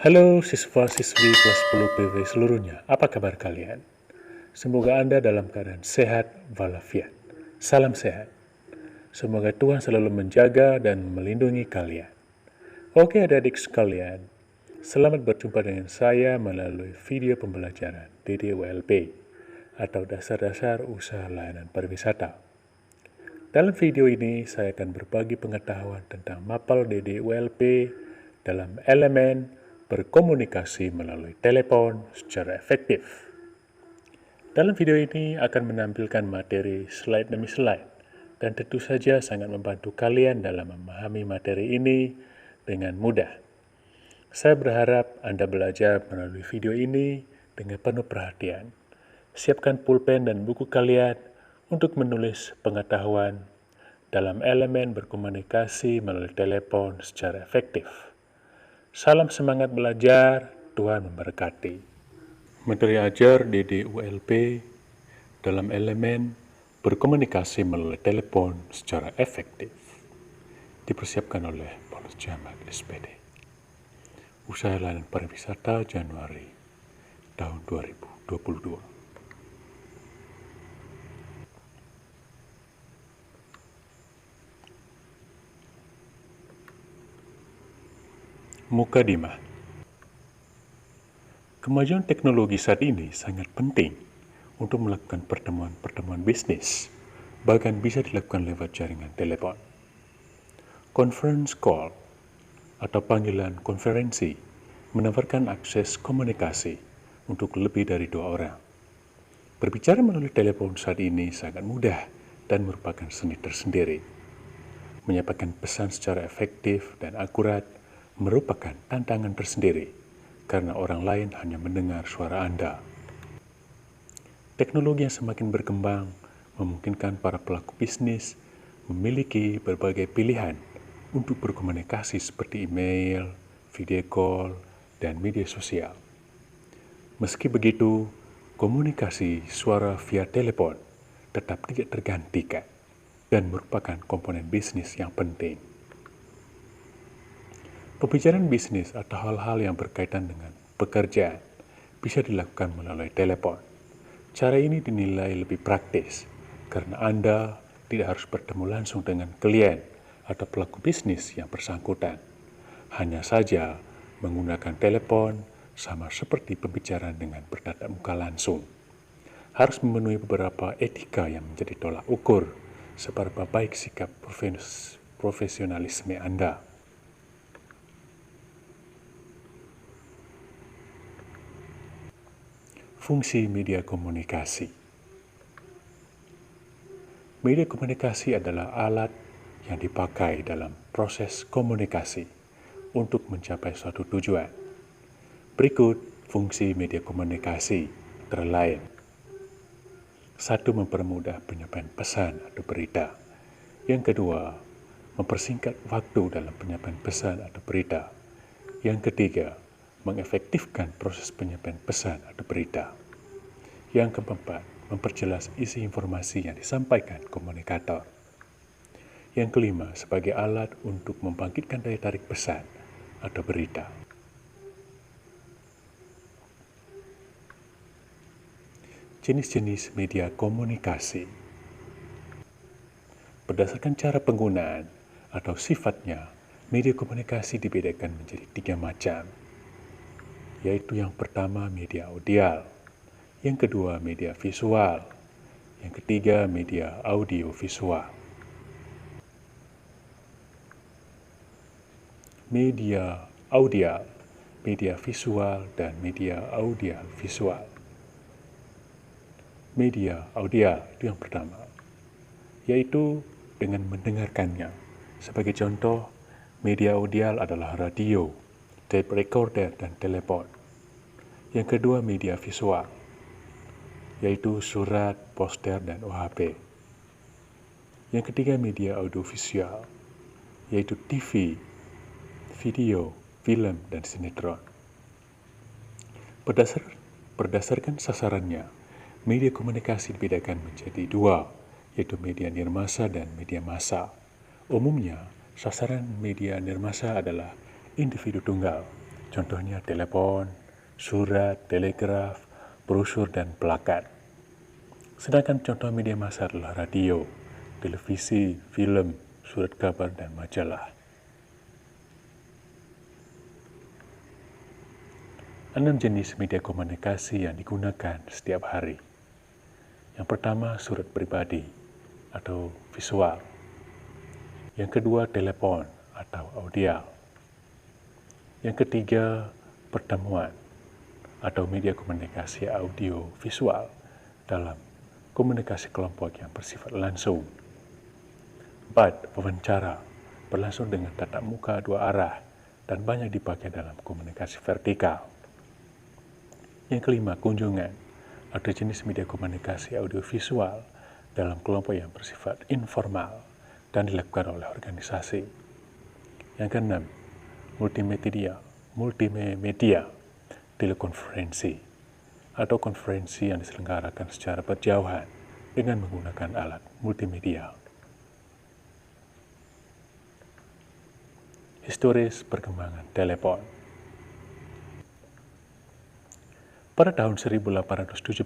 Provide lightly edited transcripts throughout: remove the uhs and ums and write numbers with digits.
Halo siswa-siswi kelas 10 PW seluruhnya, apa kabar kalian? Semoga Anda dalam keadaan sehat walafiat. Salam sehat. Semoga Tuhan selalu menjaga dan melindungi kalian. Oke adik-adik sekalian, selamat berjumpa dengan saya melalui video pembelajaran DDULP atau Dasar-Dasar Usaha Layanan Pariwisata. Dalam video ini saya akan berbagi pengetahuan tentang mapel DDULP dalam elemen berkomunikasi melalui telepon secara efektif. Dalam video ini akan menampilkan materi slide demi slide, dan tentu saja sangat membantu kalian dalam memahami materi ini dengan mudah. Saya berharap Anda belajar melalui video ini dengan penuh perhatian. Siapkan pulpen dan buku kalian untuk menulis pengetahuan dalam elemen berkomunikasi melalui telepon secara efektif. Salam semangat belajar, Tuhan memberkati. Materi ajar DDULP dalam elemen berkomunikasi melalui telepon secara efektif dipersiapkan oleh Paulus Jamat SPD. Usaha Layanan Pariwisata Januari tahun 2022. Mukadimah. Kemajuan teknologi saat ini sangat penting untuk melakukan pertemuan-pertemuan bisnis, bahkan bisa dilakukan lewat jaringan telepon. Conference call atau panggilan konferensi menawarkan akses komunikasi untuk lebih dari 2 orang. Berbicara melalui telepon saat ini sangat mudah dan merupakan seni tersendiri. Menyampaikan pesan secara efektif dan akurat merupakan tantangan tersendiri karena orang lain hanya mendengar suara Anda. Teknologi yang semakin berkembang memungkinkan para pelaku bisnis memiliki berbagai pilihan untuk berkomunikasi seperti email, video call, dan media sosial. Meski begitu, komunikasi suara via telepon tetap tidak tergantikan dan merupakan komponen bisnis yang penting. Pembicaraan bisnis atau hal-hal yang berkaitan dengan pekerjaan bisa dilakukan melalui telepon. Cara ini dinilai lebih praktis karena Anda tidak harus bertemu langsung dengan klien atau pelaku bisnis yang bersangkutan. Hanya saja menggunakan telepon sama seperti pembicaraan dengan bertatap muka langsung. Harus memenuhi beberapa etika yang menjadi tolak ukur seberapa baik sikap profesionalisme Anda. Fungsi media komunikasi. Media komunikasi adalah alat yang dipakai dalam proses komunikasi untuk mencapai suatu tujuan. Berikut fungsi media komunikasi antara lain. 1. Mempermudah penyampaian pesan atau berita. Yang kedua, mempersingkat waktu dalam penyampaian pesan atau berita. Yang ketiga, mengefektifkan proses penyampaian pesan atau berita. Yang keempat, memperjelas isi informasi yang disampaikan komunikator. Yang kelima, sebagai alat untuk membangkitkan daya tarik pesan atau berita. Jenis-jenis media komunikasi. Berdasarkan cara penggunaan atau sifatnya, media komunikasi dibedakan menjadi 3 macam, yaitu yang pertama media audial, yang kedua media visual, yang ketiga media audiovisual. Media audial, media visual, dan media audiovisual. Media audial itu yang pertama, yaitu dengan mendengarkannya. Sebagai contoh, media audial adalah radio, tape recorder, dan telepon. Yang kedua media visual, yaitu surat, poster, dan OHP. Yang ketiga media audiovisual, yaitu TV, video, film, dan sinetron. Berdasarkan sasarannya, media komunikasi dibedakan menjadi 2, yaitu media nirmasa dan media massa. Umumnya, sasaran media nirmasa adalah individu tunggal, Contohnya telepon, surat, telegraf, brosur, dan plakat. Sedangkan contoh media massa adalah radio, televisi, film, surat kabar, dan majalah. 6 jenis media komunikasi yang digunakan setiap hari. Yang pertama, surat pribadi atau visual. Yang kedua, telepon atau audio. Yang ketiga, pertemuan atau media komunikasi audio visual dalam komunikasi kelompok yang bersifat langsung. 4. Wawancara berlangsung dengan tatap muka dua arah dan banyak dipakai dalam komunikasi vertikal. Yang kelima, kunjungan atau jenis media komunikasi audiovisual dalam kelompok yang bersifat informal dan dilakukan oleh organisasi. Yang keenam, multimedia, telekonferensi atau konferensi yang diselenggarakan secara berjauhan dengan menggunakan alat multimedia. Historis perkembangan telepon. Pada tahun 1876,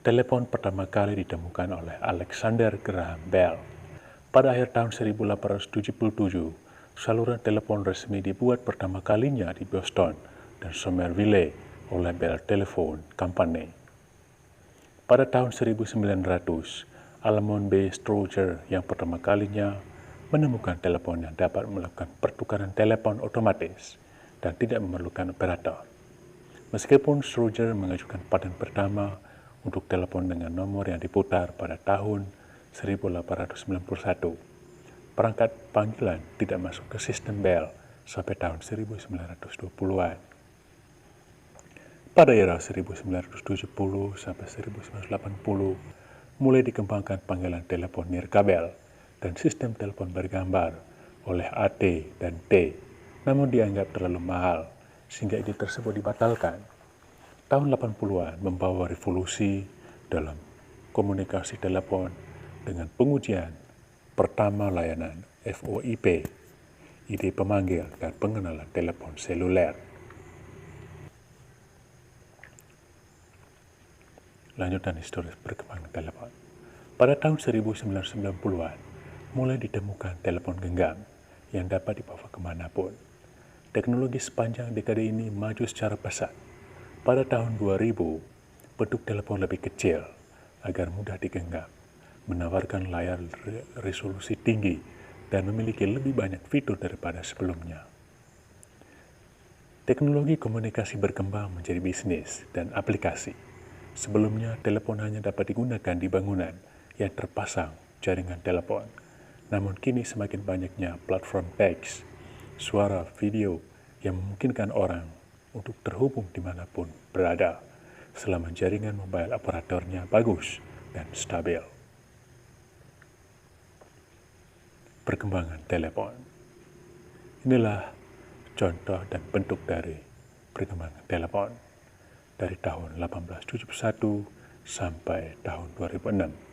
telepon pertama kali ditemukan oleh Alexander Graham Bell. Pada akhir tahun 1877, saluran telepon resmi dibuat pertama kalinya di Boston dan Somerville oleh Bell Telephone Company. Pada tahun 1900, Almond B. Stroger yang pertama kalinya menemukan telepon yang dapat melakukan pertukaran telepon otomatis dan tidak memerlukan operator. Meskipun Stroger mengajukan paten pertama untuk telepon dengan nomor yang diputar pada tahun 1891, perangkat panggilan tidak masuk ke sistem Bell sampai tahun 1920-an. Pada era 1970 sampai 1980, mulai dikembangkan panggilan telepon nirkabel dan sistem telepon bergambar oleh AT dan T, namun dianggap terlalu mahal sehingga ide tersebut dibatalkan. Tahun 80-an membawa revolusi dalam komunikasi telepon dengan pengujian pertama layanan VoIP, ide pemanggil dan pengenalan telepon seluler. Lanjutan historis perkembangan telepon. Pada tahun 1990-an, mulai ditemukan telepon genggam yang dapat dibawa kemanapun. Teknologi sepanjang dekade ini maju secara pesat. Pada tahun 2000, bentuk telepon lebih kecil agar mudah digenggam, menawarkan layar resolusi tinggi dan memiliki lebih banyak fitur daripada sebelumnya. Teknologi komunikasi berkembang menjadi bisnis dan aplikasi. Sebelumnya, telepon hanya dapat digunakan di bangunan yang terpasang jaringan telepon. Namun kini semakin banyaknya platform teks, suara, video yang memungkinkan orang untuk terhubung dimanapun berada selama jaringan mobile operatornya bagus dan stabil. Perkembangan telepon. Inilah contoh dan bentuk dari perkembangan telepon dari tahun 1871 sampai tahun 2006.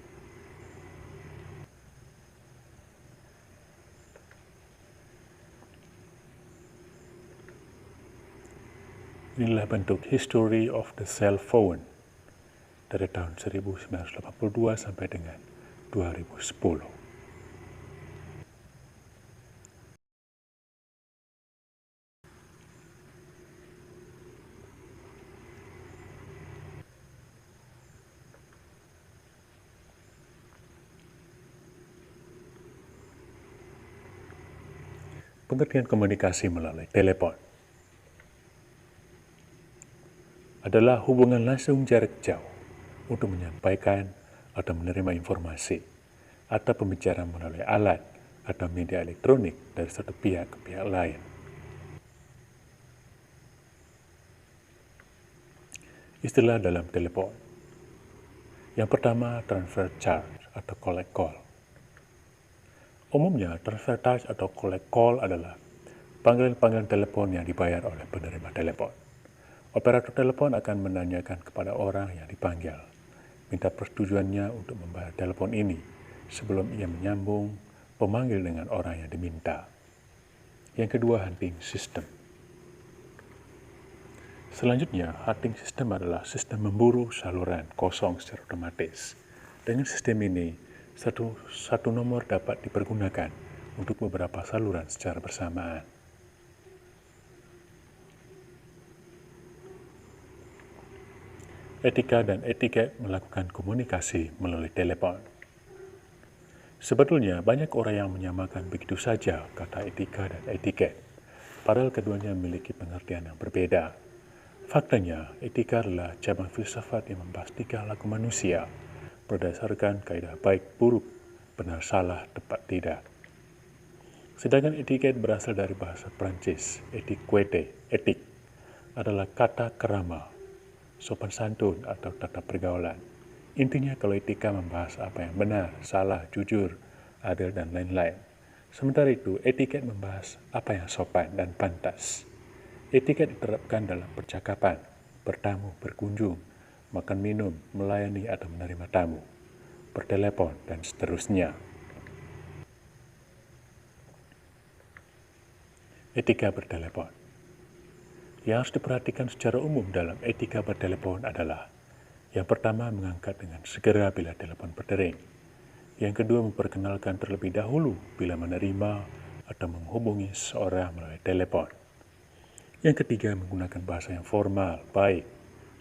Inilah bentuk History of the Cell Phone dari tahun 1982 sampai dengan 2010. Pengertian komunikasi melalui telepon adalah hubungan langsung jarak jauh untuk menyampaikan atau menerima informasi atau pembicaraan melalui alat atau media elektronik dari satu pihak ke pihak lain. Istilah dalam telepon. Yang pertama, transfer charge atau collect call. Umumnya, transfer charge atau collect call adalah panggilan-panggilan telepon yang dibayar oleh penerima telepon. Operator telepon akan menanyakan kepada orang yang dipanggil, minta persetujuannya untuk membayar telepon ini sebelum ia menyambung pemanggil dengan orang yang diminta. Yang kedua, hunting system. Selanjutnya, hunting system adalah sistem memburu saluran kosong secara otomatis. Dengan sistem ini, satu nomor dapat dipergunakan untuk beberapa saluran secara bersamaan. Etika dan etiket melakukan komunikasi melalui telepon. Sebetulnya banyak orang yang menyamakan begitu saja kata etika dan etiket, padahal keduanya memiliki pengertian yang berbeda. Faktanya, etika adalah cabang filsafat yang membahas tingkah laku manusia berdasarkan kaidah baik buruk, benar salah, tepat tidak. Sedangkan etiket berasal dari bahasa Prancis, etiquette, etik, adalah kata kerama, sopan santun atau tata pergaulan. Intinya kalau etika membahas apa yang benar, salah, jujur, adil, dan lain-lain. Sementara itu, etiket membahas apa yang sopan dan pantas. Etiket diterapkan dalam percakapan, bertamu, berkunjung, makan minum, melayani atau menerima tamu, bertelepon, dan seterusnya. Etika bertelepon. Yang harus diperhatikan secara umum dalam etika bertelepon adalah: yang pertama, mengangkat dengan segera bila telepon berdering. Yang kedua, memperkenalkan terlebih dahulu bila menerima atau menghubungi seseorang melalui telepon. Yang ketiga, menggunakan bahasa yang formal, baik,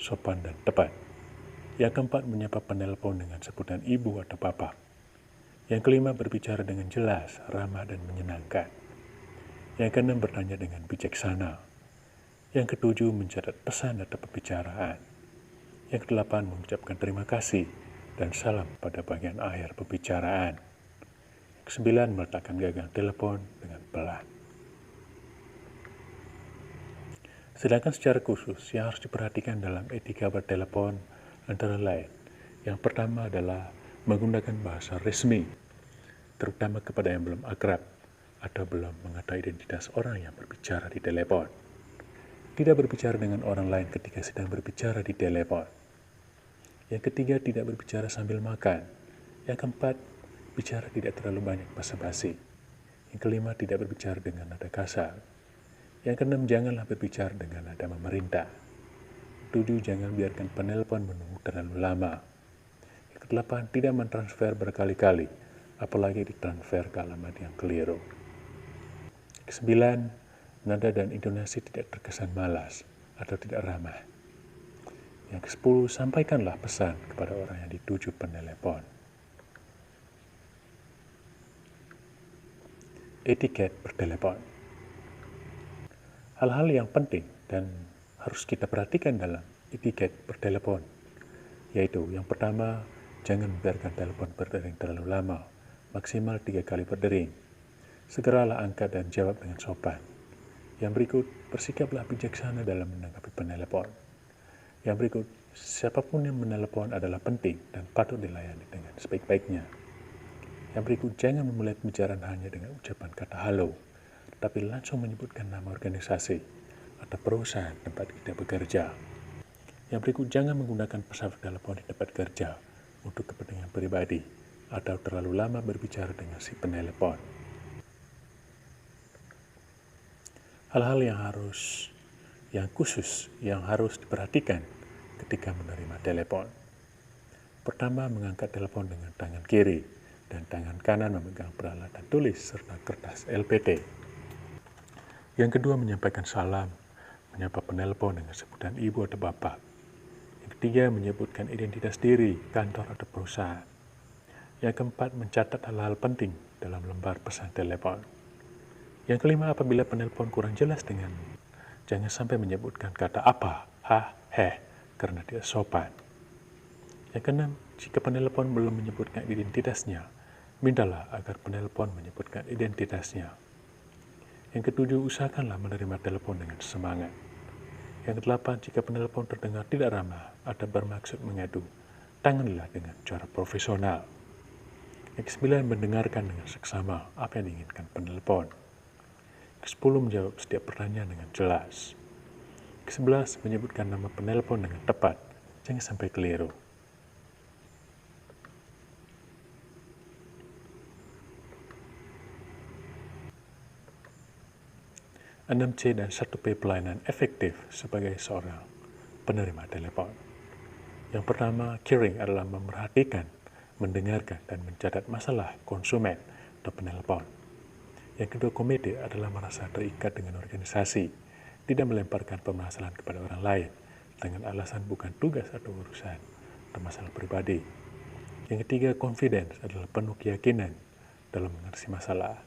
sopan, dan tepat. Yang keempat, menyapa penelpon dengan sebutan ibu atau bapak. Yang kelima, berbicara dengan jelas, ramah, dan menyenangkan. Yang keenam, bertanya dengan bijaksana. Yang ketujuh, mencatat pesan atau pembicaraan. Yang kedelapan, mengucapkan terima kasih dan salam pada bagian akhir pembicaraan. Yang kesembilan, meletakkan gagang telepon dengan pelan. Sedangkan secara khusus yang harus diperhatikan dalam etika bertelepon antara lain: yang pertama adalah menggunakan bahasa resmi, terutama kepada yang belum akrab atau belum mengetahui identitas orang yang berbicara di telepon. Tidak berbicara dengan orang lain ketika sedang berbicara di telepon. Yang ketiga, tidak berbicara sambil makan. Yang keempat, bicara tidak terlalu banyak basa-basi. Yang kelima, tidak berbicara dengan nada kasar. Yang keenam, janganlah berbicara dengan nada memerintah. Tujuh, jangan biarkan penelpon menunggu terlalu lama. Yang kedelapan, tidak mentransfer berkali-kali, apalagi ditransfer ke alamat yang keliru. Kesembilan, nada dan intonasi tidak terkesan malas atau tidak ramah. Yang ke-10, sampaikanlah pesan kepada orang yang dituju penelepon. Etiket bertelepon. Hal-hal yang penting dan harus kita perhatikan dalam etiket bertelepon, yaitu yang pertama, jangan membiarkan telepon berdering terlalu lama, maksimal 3 kali berdering. Segeralah angkat dan jawab dengan sopan. Yang berikut, bersikaplah bijaksana dalam menanggapi penelepon. Yang berikut, siapapun yang menelepon adalah penting dan patut dilayani dengan sebaik-baiknya. Yang berikut, jangan memulai pembicaraan hanya dengan ucapan kata halo, tetapi langsung menyebutkan nama organisasi atau perusahaan tempat kita bekerja. Yang berikut, jangan menggunakan pesawat telepon di tempat kerja untuk kepentingan pribadi atau terlalu lama berbicara dengan si penelepon. Hal-hal yang khusus yang harus diperhatikan ketika menerima telepon. Pertama, mengangkat telepon dengan tangan kiri dan tangan kanan memegang peralatan tulis serta kertas LPT. Yang kedua, menyampaikan salam, menyapa penelpon dengan sebutan ibu atau bapak. Yang ketiga, menyebutkan identitas diri, kantor atau perusahaan. Yang keempat, mencatat hal-hal penting dalam lembar pesan telepon. Yang kelima, apabila penelpon kurang jelas jangan sampai menyebutkan kata apa, karena tidak sopan. Yang keenam, jika penelpon belum menyebutkan identitasnya, mintalah agar penelpon menyebutkan identitasnya. Yang ketujuh, usahakanlah menerima telepon dengan semangat. Yang kedelapan, jika penelpon terdengar tidak ramah atau bermaksud mengadu, tanganilah dengan cara profesional. Yang kesembilan, mendengarkan dengan seksama apa yang diinginkan penelpon. Ke-10, menjawab setiap pertanyaan dengan jelas. Ke-11, menyebutkan nama penelpon dengan tepat, jangan sampai keliru. 6C dan 1P pelayanan efektif sebagai seorang penerima telepon. Yang pertama, caring adalah memerhatikan, mendengarkan, dan mencatat masalah konsumen atau penelpon. Yang kedua, committed adalah merasa terikat dengan organisasi, tidak melemparkan permasalahan kepada orang lain dengan alasan bukan tugas atau urusan atau masalah pribadi. Yang ketiga, confidence adalah penuh keyakinan dalam mengatasi masalah.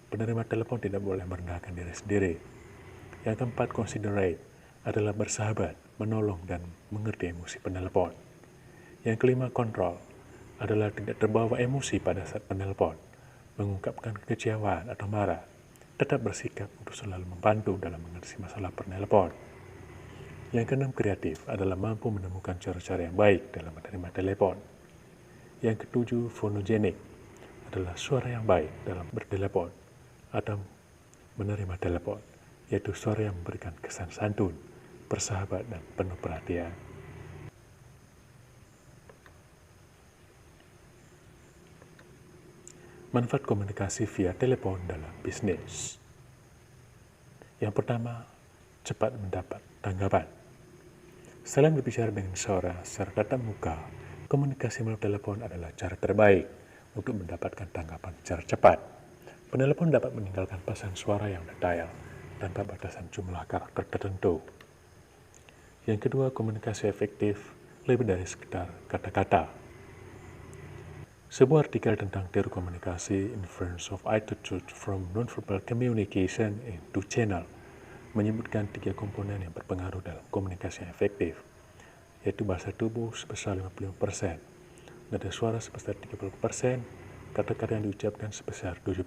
Penerima telepon tidak boleh merendahkan diri sendiri. Yang keempat, considerate adalah bersahabat, menolong, dan mengerti emosi penelpon. Yang kelima, control adalah tidak terbawa emosi pada saat penelpon, mengungkapkan kekecewaan atau marah, tetap bersikap untuk selalu membantu dalam mengatasi masalah penelpon. Yang keenam, kreatif adalah mampu menemukan cara-cara yang baik dalam menerima telepon. Yang ketujuh, phonogenik adalah suara yang baik dalam bertelepon atau menerima telepon, yaitu suara yang memberikan kesan santun, bersahabat, dan penuh perhatian. Manfaat komunikasi via telepon dalam bisnis. Yang pertama, cepat mendapat tanggapan. Selain berbicara dengan seorang secara tatap muka, komunikasi melalui telepon adalah cara terbaik untuk mendapatkan tanggapan secara cepat. Penelpon dapat meninggalkan pesan suara yang detail tanpa batasan jumlah karakter tertentu. Yang kedua, komunikasi efektif lebih dari sekedar kata-kata. Sebuah artikel tentang teori komunikasi Influence of Attitude from Nonverbal Communication in Two Channel menyebutkan 3 komponen yang berpengaruh dalam komunikasi yang efektif, yaitu bahasa tubuh sebesar 55%, nada suara sebesar 30%, kata-kata yang diucapkan sebesar 7%.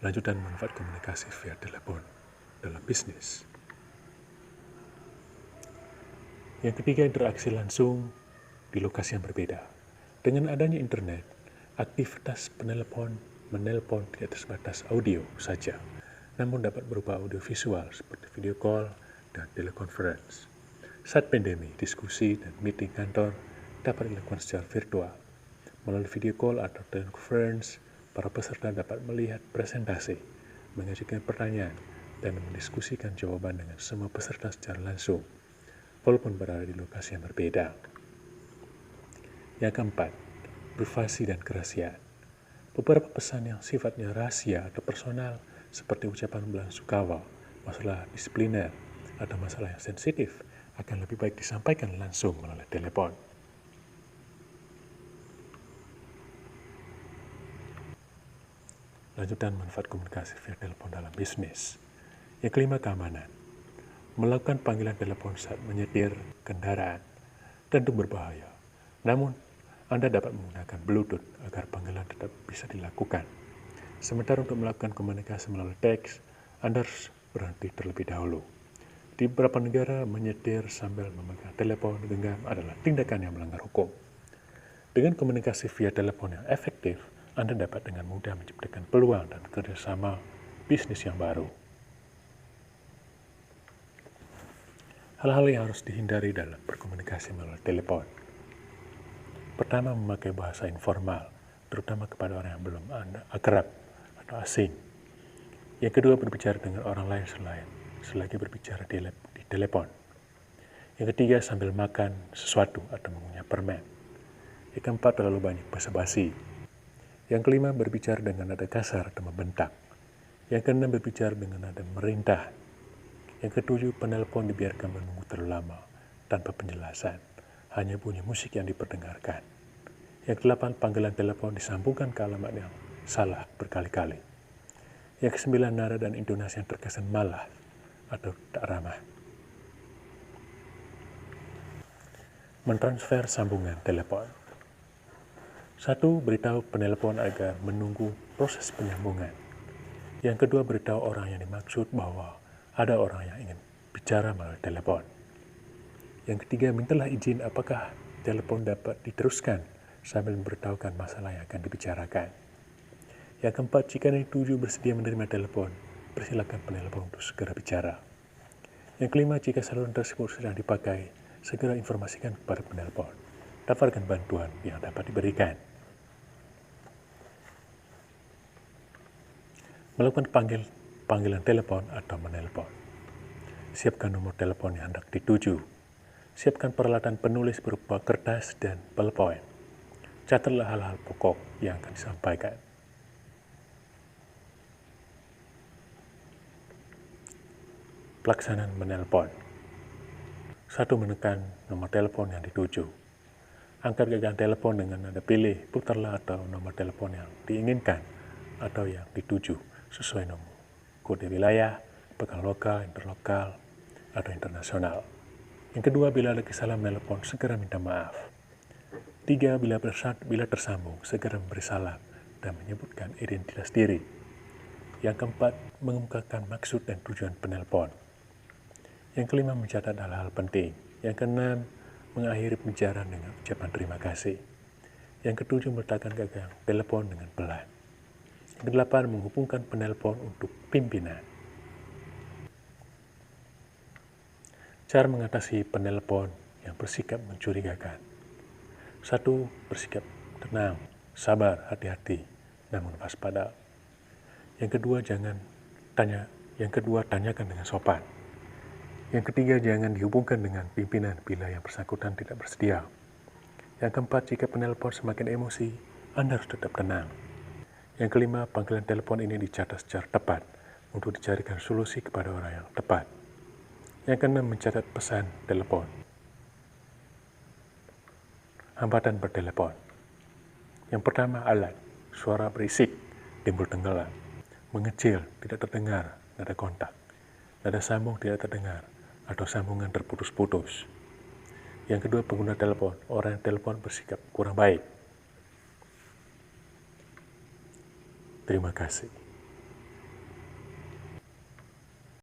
Lanjutan manfaat komunikasi via telepon dalam bisnis. Yang ketiga, interaksi langsung di lokasi yang berbeda. Dengan adanya internet, aktivitas menelpon tidak terbatas audio saja, namun dapat berupa audio visual seperti video call dan teleconference. Saat pandemi, diskusi dan meeting kantor dapat dilakukan secara virtual. Melalui video call atau teleconference, para peserta dapat melihat presentasi, mengajukan pertanyaan, dan mendiskusikan jawaban dengan semua peserta secara langsung, walaupun berada di lokasi yang berbeda. Yang keempat, privasi dan kerahasiaan. Beberapa pesan yang sifatnya rahasia atau personal, seperti ucapan belasungkawa, masalah disipliner, atau masalah yang sensitif, akan lebih baik disampaikan langsung melalui telepon. Lanjutan manfaat komunikasi via telepon dalam bisnis. Yang kelima, keamanan. Melakukan panggilan telepon saat menyetir kendaraan tentu berbahaya. Namun, Anda dapat menggunakan Bluetooth agar panggilan tetap bisa dilakukan. Sementara untuk melakukan komunikasi melalui teks, Anda harus berhenti terlebih dahulu. Di beberapa negara, menyetir sambil memegang telepon genggam adalah tindakan yang melanggar hukum. Dengan komunikasi via telepon yang efektif, Anda dapat dengan mudah menciptakan peluang dan kerjasama bisnis yang baru. Hal-hal yang harus dihindari dalam berkomunikasi melalui telepon. Pertama, memakai bahasa informal, terutama kepada orang yang belum Anda akrab atau asing. Yang kedua, berbicara dengan orang lain selagi berbicara di telepon. Yang ketiga, sambil makan sesuatu atau mengunyah permen. Yang keempat, terlalu banyak basa-basi. Yang kelima, berbicara dengan nada kasar atau membentak. Yang keenam, berbicara dengan nada merintah. Yang ketujuh, penelpon dibiarkan menunggu terlalu lama tanpa penjelasan, hanya bunyi musik yang diperdengarkan. Yang kedelapan, panggilan telepon disambungkan ke alamat yang salah berkali-kali. Yang kesembilan, nada dan intonasi yang terkesan malas atau tak ramah. Mentransfer sambungan telepon. 1. Beritahu penelpon agar menunggu proses penyambungan. Yang kedua, beritahu orang yang dimaksud bahwa ada orang yang ingin bicara melalui telepon. Yang ketiga, mintalah izin apakah telepon dapat diteruskan sambil memberitahukan masalah yang akan dibicarakan. Yang keempat, jika dituju bersedia menerima telepon, persilakan penelpon untuk segera bicara. Yang kelima, jika saluran tersebut sedang dipakai, segera informasikan kepada penelpon. dapatkan bantuan yang dapat diberikan. Melakukan panggilan telepon atau menelpon. Siapkan nomor telepon yang hendak dituju. Siapkan peralatan penulis berupa kertas dan pulpen. Catatlah hal-hal pokok yang akan disampaikan. Pelaksanaan menelpon. 1. Menekan nomor telepon yang dituju. Angkat gagang telepon dengan nada pilih, putarlah atau nomor telepon yang diinginkan atau yang dituju sesuai nomor kode wilayah, pegang lokal, interlokal, atau internasional. Yang kedua, bila ada kesalahan menelpon, segera minta maaf. 3. Bila tersambung, segera memberi salam dan menyebutkan identitas diri. Yang keempat, mengemukakan maksud dan tujuan penelpon. Yang kelima, mencatat hal-hal penting. Yang keenam, mengakhiri pembicaraan dengan ucapan terima kasih. Yang ketujuh, meletakkan gagang telepon dengan pelan. Yang kedelapan, menghubungkan penelpon untuk pimpinan. Cara mengatasi penelpon yang bersikap mencurigakan. 1. Bersikap tenang, sabar, hati-hati, namun waspada. Yang kedua, tanyakan dengan sopan. Yang ketiga, jangan dihubungkan dengan pimpinan bila yang bersangkutan tidak bersedia. Yang keempat, jika penelpon semakin emosi, Anda harus tetap tenang. Yang kelima, panggilan telepon ini dicatat secara tepat untuk dicarikan solusi kepada orang yang tepat. Yang keenam, mencatat pesan telepon. Hambatan bertelepon. Yang pertama, alat. Suara berisik, timbul tenggelam. Mengecil, tidak terdengar, nada kontak. Nada sambung tidak terdengar, atau sambungan terputus-putus. Yang kedua, pengguna telepon. Orang yang telepon bersikap kurang baik. Terima kasih.